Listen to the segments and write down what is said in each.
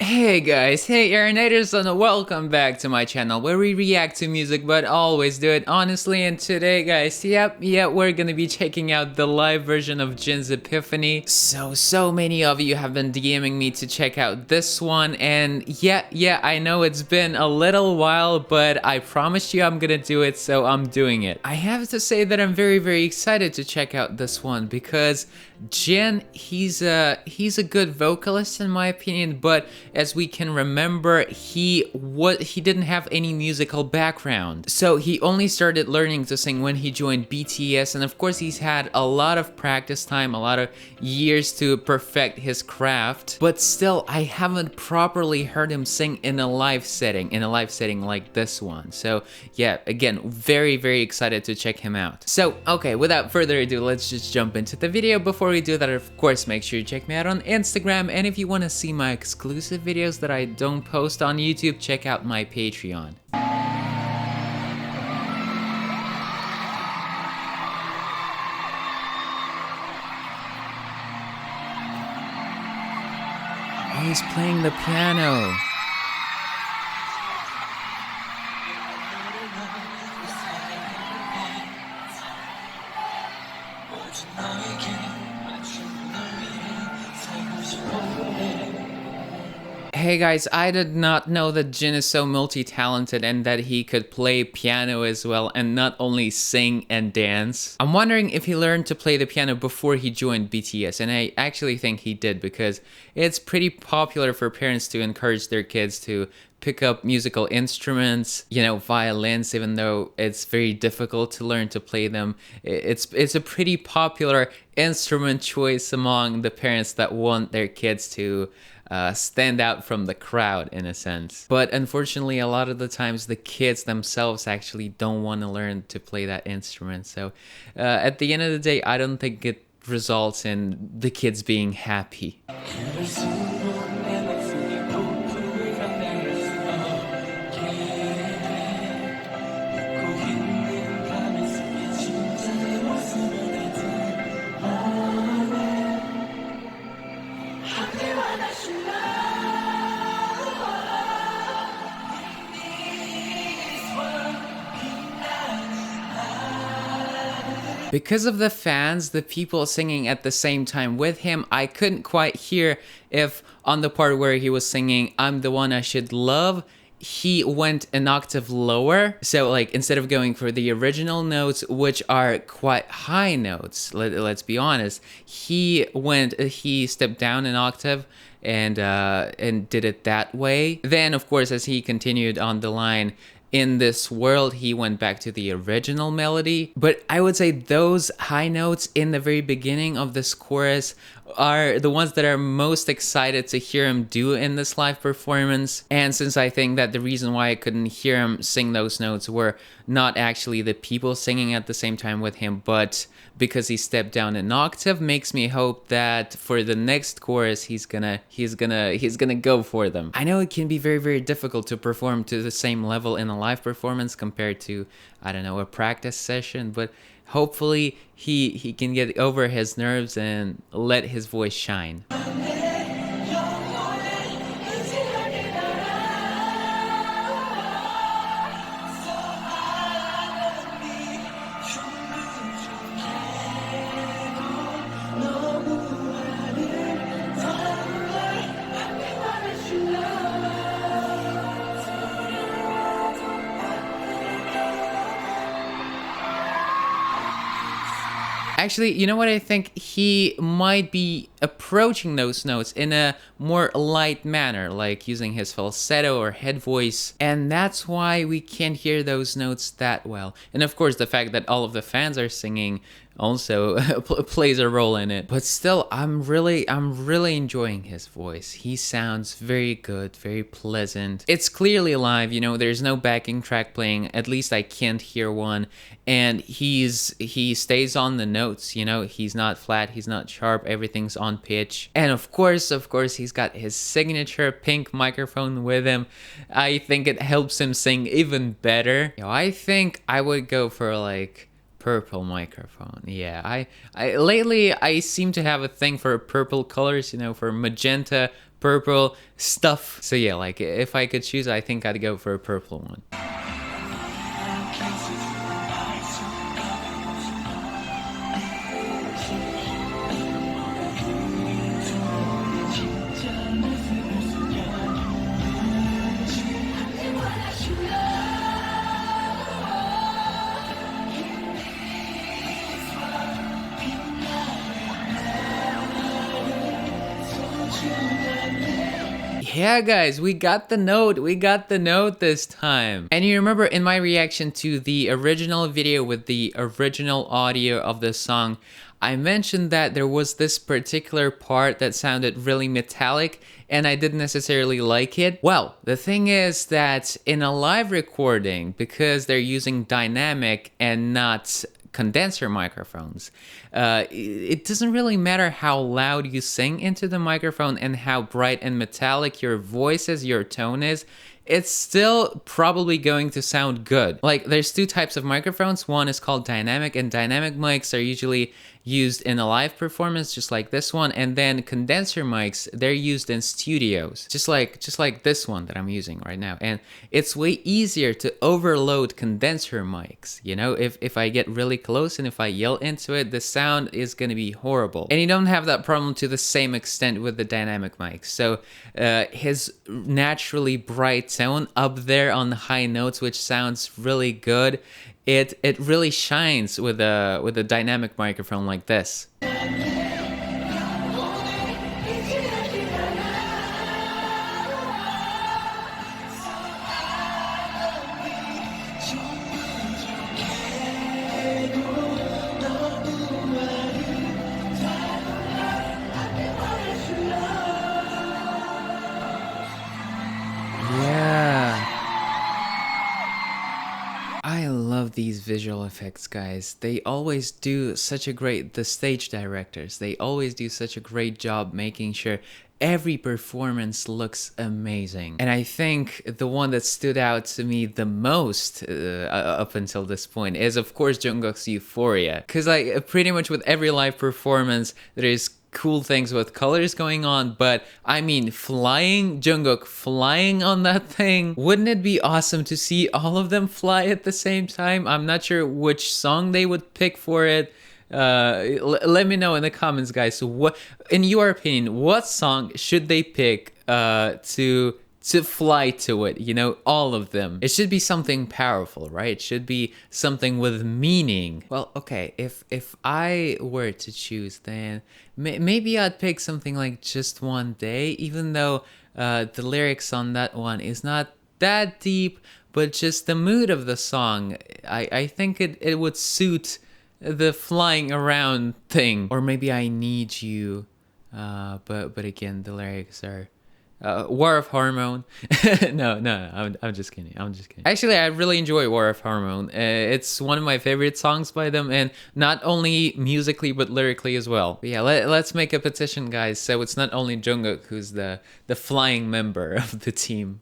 Hey guys, hey Aeronators, and welcome back to my channel where we react to music but always do it honestly. And today guys, we're gonna be checking out the live version of Jin's Epiphany. So many of you have been DMing me to check out this one, and yeah, I know it's been a little while, but I promised you I'm gonna do it, so I'm doing it. I have to say that I'm very excited to check out this one because Jin, he's a good vocalist in my opinion, but as we can remember, he didn't have any musical background. So he only started learning to sing when he joined BTS, and of course he's had a lot of practice time, a lot of years to perfect his craft, but still I haven't properly heard him sing in a live setting like this one. So yeah, again, very excited to check him out. So okay, without further ado, let's just jump into the video. Before we do that, of course, make sure you check me out on Instagram, and if you want to see my exclusive videos that I don't post on YouTube, check out my Patreon. Oh, he's playing the piano. Hey guys, I did not know that Jin is so multi-talented and that he could play piano as well and not only sing and dance. I'm wondering if he learned to play the piano before he joined BTS, and I actually think he did because it's pretty popular for parents to encourage their kids to pick up musical instruments, you know, violins, even though it's very difficult to learn to play them. It's a pretty popular instrument choice among the parents that want their kids to stand out from the crowd in a sense. But unfortunately, a lot of the times the kids themselves actually don't want to learn to play that instrument. So at the end of the day, I don't think it results in the kids being happy. Because of the fans, the people singing at the same time with him, I couldn't quite hear if on the part where he was singing "I'm the one I should love," he went an octave lower. So like instead of going for the original notes, which are quite high notes, let's be honest, he stepped down an octave and did it that way. Then of course, as he continued on the line, "In this world," he went back to the original melody. But I would say those high notes in the very beginning of this chorus are the ones that are most excited to hear him do in this live performance. And since I think that the reason why I couldn't hear him sing those notes were not actually the people singing at the same time with him, but because he stepped down an octave, makes me hope that for the next chorus he's gonna go for them. I know it can be very difficult to perform to the same level in a live performance compared to, I don't know, a practice session, but hopefully he can get over his nerves and let his voice shine. Actually, you know what, I think he might be approaching those notes in a more light manner, like using his falsetto or head voice, and that's why we can't hear those notes that well. And of course, the fact that all of the fans are singing also plays a role in it. But still, I'm really enjoying his voice. He sounds very good, very pleasant. It's clearly live, you know, there's no backing track playing, at least I can't hear one, and he stays on the notes, you know, he's not flat, he's not sharp, everything's on pitch. And of course, he's got his signature pink microphone with him. I think it helps him sing even better. You know, I think I would go for like purple microphone. Yeah, I lately I seem to have a thing for purple colors, you know, for magenta, purple stuff. So yeah, like if I could choose, I think I'd go for a purple one. Yeah, guys, we got the note. We got the note this time. And you remember in my reaction to the original video with the original audio of the song, I mentioned that there was this particular part that sounded really metallic and I didn't necessarily like it. Well, the thing is that in a live recording, because they're using dynamic and not condenser microphones, it doesn't really matter how loud you sing into the microphone and how bright and metallic your voice is, your tone is, it's still probably going to sound good. Like, there's two types of microphones. One is called dynamic, and dynamic mics are usually used in a live performance, just like this one. And then condenser mics, they're used in studios, just like this one that I'm using right now. And it's way easier to overload condenser mics. You know, if I get really close and if I yell into it, the sound is gonna be horrible. And you don't have that problem to the same extent with the dynamic mics. So his naturally bright tone up there on the high notes, which sounds really good, it really shines with a dynamic microphone like this. I love these visual effects, guys. They always do such a great, the stage directors, they always do such a great job making sure every performance looks amazing. And I think the one that stood out to me the most up until this point is, of course, Jungkook's Euphoria. Because like pretty much with every live performance, there is cool things with colors going on, but I mean flying, Jungkook flying on that thing, wouldn't it be awesome to see all of them fly at the same time? I'm not sure which song they would pick for it. Let me know in the comments, guys. So what, in your opinion, what song should they pick to fly to it, you know, all of them? It should be something powerful, right? It should be something with meaning. Well, okay, if I were to choose, then maybe I'd pick something like Just One Day, even though the lyrics on that one is not that deep, but just the mood of the song, I think it would suit the flying around thing. Or maybe I Need You, but again, the lyrics are War of Hormone. no, I'm just kidding. Actually, I really enjoy War of Hormone. It's one of my favorite songs by them, and not only musically but lyrically as well. But yeah, let's make a petition, guys, so it's not only Jungkook who's the flying member of the team.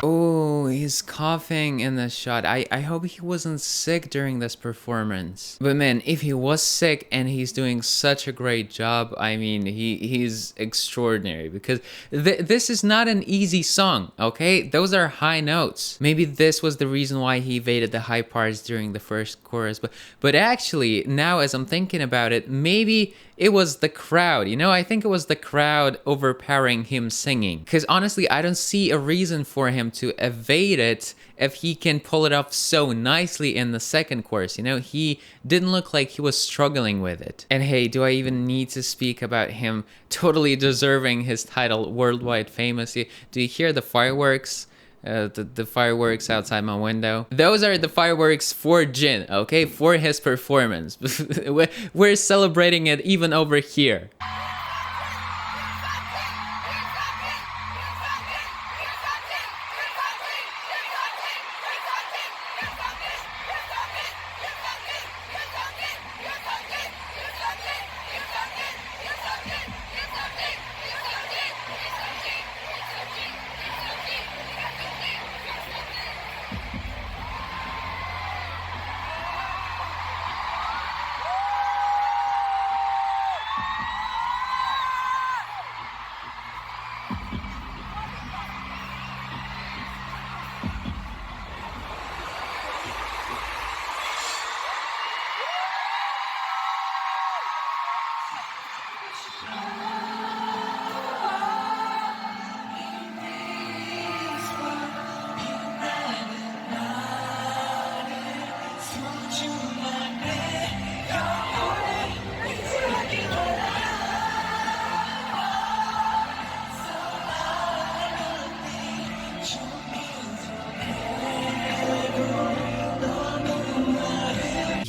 Oh, he's coughing in the shot. I hope he wasn't sick during this performance. But man, if he was sick and he's doing such a great job, I mean, he's extraordinary, because this is not an easy song, okay? Those are high notes. Maybe this was the reason why he evaded the high parts during the first chorus. But actually, now as I'm thinking about it, maybe it was the crowd, you know? I think it was the crowd overpowering him singing. Because honestly, I don't see a reason for him to evade it if he can pull it off so nicely in the second chorus, you know? He didn't look like he was struggling with it. And hey, do I even need to speak about him totally deserving his title Worldwide Famous? Do you hear the fireworks? The fireworks outside my window. Those are the fireworks for Jin, okay? For his performance. We're celebrating it even over here.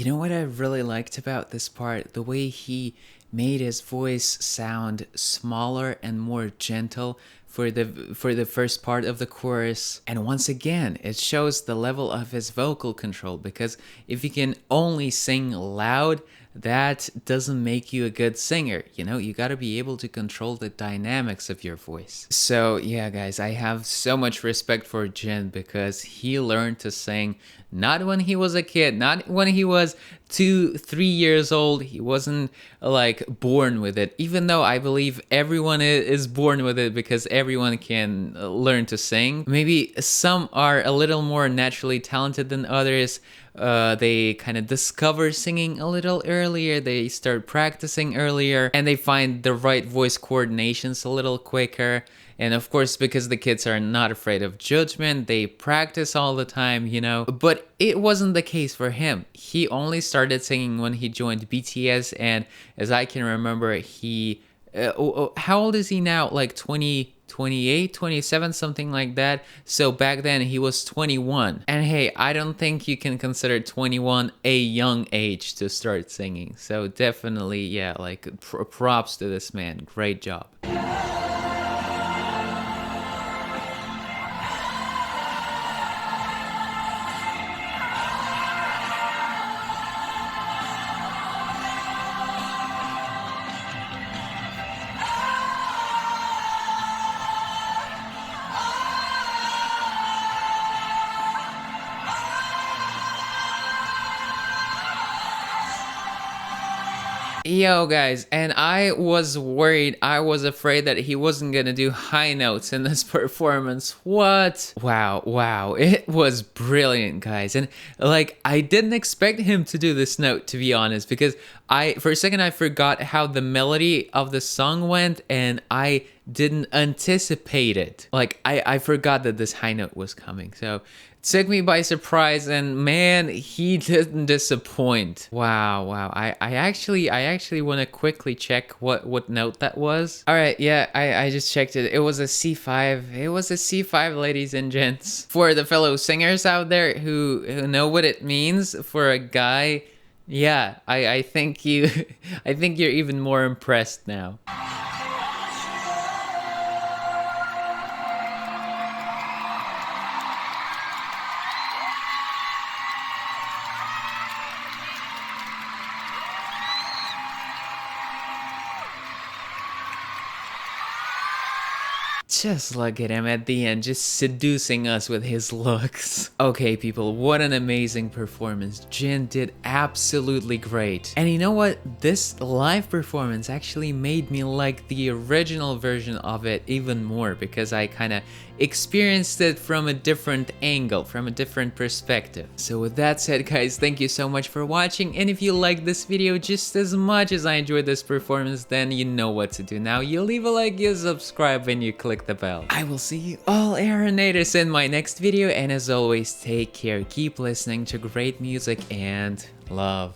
You know what I really liked about this part? The way he made his voice sound smaller and more gentle for the first part of the chorus. And once again, it shows the level of his vocal control, because if you can only sing loud, that doesn't make you a good singer. You know, you got to be able to control the dynamics of your voice. So yeah, guys, I have so much respect for Jin, because he learned to sing not when he was a kid, not when he was 2-3 years old. He wasn't like born with it, even though I believe everyone is born with it, because everyone can learn to sing. Maybe some are a little more naturally talented than others. They kind of discover singing a little earlier, they start practicing earlier, and they find the right voice coordinations a little quicker. And of course, because the kids are not afraid of judgment, they practice all the time, you know. But it wasn't the case for him. He only started singing when he joined BTS, and as I can remember, he how old is he now? Like 28, 27, something like that. So back then he was 21. And hey, I don't think you can consider 21 a young age to start singing. So definitely, yeah, like props to this man. Great job. Yo guys, and I was worried, I was afraid that he wasn't gonna do high notes in this performance. What? Wow, it was brilliant, guys. And like, I didn't expect him to do this note, to be honest, because for a second I forgot how the melody of the song went, and I didn't anticipate it. Like, I forgot that this high note was coming, so took me by surprise, and man, he didn't disappoint. Wow. I actually want to quickly check what note that was. All right, yeah, I just checked it. It was a C5. It was a C5, ladies and gents. For the fellow singers out there who know what it means for a guy, yeah, I think you're even more impressed now. Just look at him at the end, just seducing us with his looks. Okay, people, what an amazing performance. Jin did absolutely great. And you know what? This live performance actually made me like the original version of it even more, because I kind of experienced it from a different angle, from a different perspective. So with that said, guys, thank you so much for watching. And if you liked this video just as much as I enjoyed this performance, then you know what to do now. You leave a like, you subscribe, and you click the bell. I will see you all Aaronators in my next video, and as always, take care, keep listening to great music, and love.